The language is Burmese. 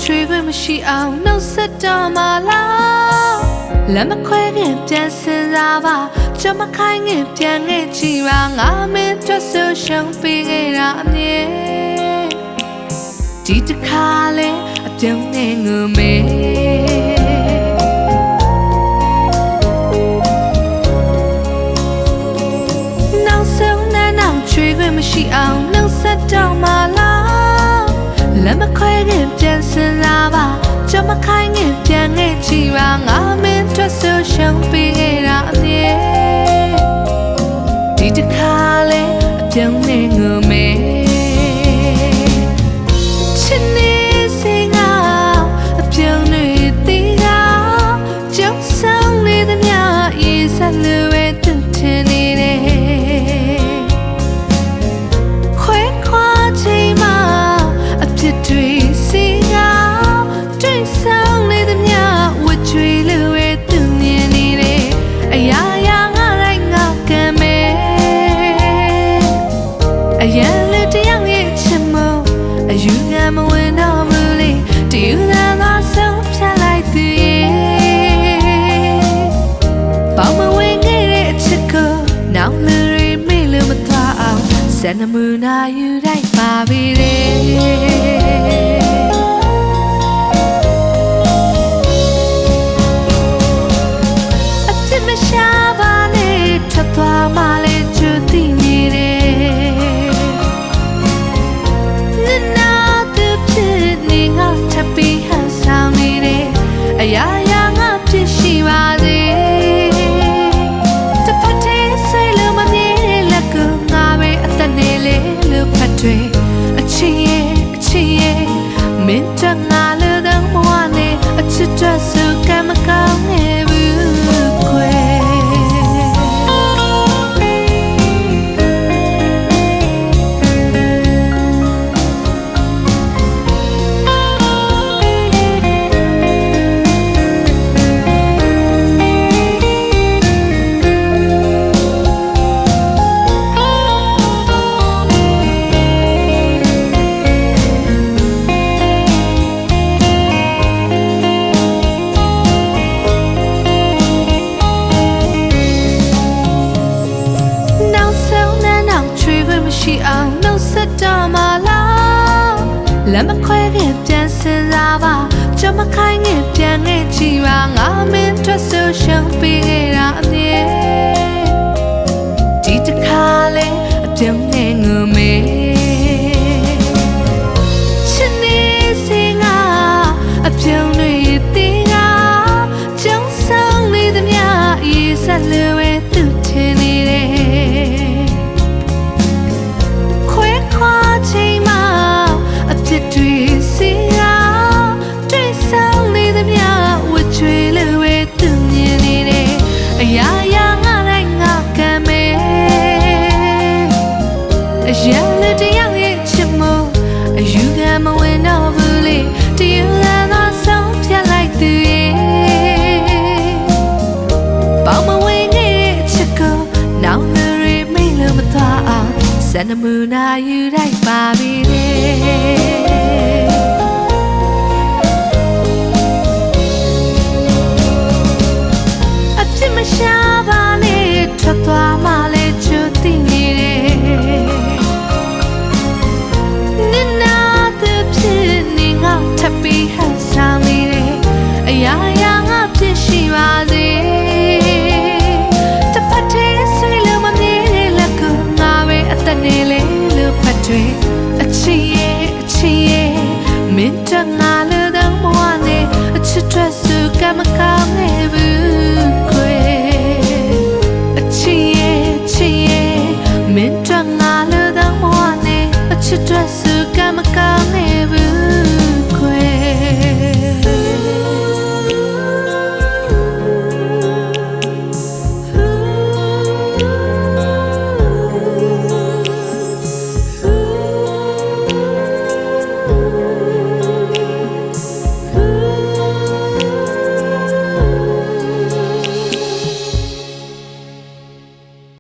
ချွေခွင့်မရှိအောင်နှုတ်ဆက်တော့မှလားလက်မခွဲခင်ပြန်စင်စားပါကြမခိုင်းခင်ပြန်ခဲ့ကြည့်ပါငါမင်းအတွက်ဆိုရှုံးပေးခဲ့တာအမြဲဒီတစ်ခါလဲအပြုံးနဲ့ငုံမေနောက်ဆုံးနဲ့နောက်ချွေခွင့်မရှိအောင်နှုတ်ဆက်တော့မှလားလက်မခွဲခင်ပြန်စင်စားပါကြမခိုင်းခင်ပြန်ခဲ့ကြည့်ပါငါမင်းအတွက်ဆိုရှုံးပေးခဲ့တာအမြဲဒီတစ်ခါလဲအပြုံးနဲ့ငုံမေချစ်နေစေငါအပြုံးတွေတီးတာကျုံဆောင်နေသမျှရေးဆက်လို့ပဲသူထင်နေတယ်ခွဲခွာချိန်မှာအဖြစ်တွေစေငါတွေ့ဆောင်နေသမျှဝတ်ကြွေလို့ပဲသူမြင်နေတယ်အရာရာငါတိုင်းငါကံမဲ့အရင်လူတယောက်ရဲ့ချစ်မို့အယူခံမဝင်တော့ဘူးလေတယူသာသာဆုံးဖြတ်လိုက်သူရဲ့ပေါင်းမဝင်ခဲ့တဲ့အချစ်ကိုနောက်လူတွေမေ့လို့မသွားအောင်စံနမူနာယူလိုက်ပါပြီလေအရာရာငါဖြစ်ရှိပါစေတစ်ဖက်တည်းဆွေလို့မမြင်တဲ့လက်ကူငါပဲအသက်နဲ့လေလို့ဖတ်တွေအချစ်ရဲ့မင်းတငါလို့တော့မဝနဲ့အချစ်တော့စုကမကောင်းခဲ့ဘူးခွဲရှိအောင်နှုတ်ဆက်တော့မှလားလက်မခွဲခင်ပြန်စင်စားပါကြမခိုင်းခင်ပြန်ခဲ့ကြည့်ပါငါမင်းအတွက်ဆိုရှုံးပေးခဲ့တာအမြဲဒီတစ်ခါလဲအပြုံးနဲ့ငုံမေချစ်နေစေငါအပြုံးတွေတီးတာကျုံဆောင်နေသမျှရေးဆက်လို့ပဲသူထင်နေတယ်ချိန်မှာအဖြစ်တွေစီရာတွေ့ဆောင်နေသမျှဝတ်ကြွေလို့ပဲသူမြင်နေတယ်အရာရာငါတိုင်းငါကံမဲ့အရာလူတယောက်ရဲ့ချစ်မို့အယူခံမဝင်တော့ဘူးလေတယူသာသာဆုံးဖြတ်လိုက်သူရဲ့ပေါင်းမဝင်ခဲ့တဲ့အချစ်ကိုနောက်လူတွေမေ့လို့မသွားအောင်စံနမူနာယူလိုက်ပါပြီလေအဖြစ်မရှာပါနဲ့ထွက်သွားမှလဲချူသိနေတယ်နင်နာသူဖြစ်နေငါထပ်ပြီးဟန်ဆောင်နေတယ်အရာရာငါဖြစ်ရှိပါစေတစ်ဖက်တည်းဆွေလို့မမြင်တဲ့လက်ကူငါပဲအသက်နဲ့လေဖတ်တွေအချစ်ရဲ့မင်းတငါလို့တော့မဝနဲ့အချစ်ထွက်စုကမကောင်းခဲ့ဘူးခွေအချစ်ရဲ့မင်းတငါလို့တော့မဝနဲ့အချစ်ထွက်စုကမကောင်းခဲ့ဘူး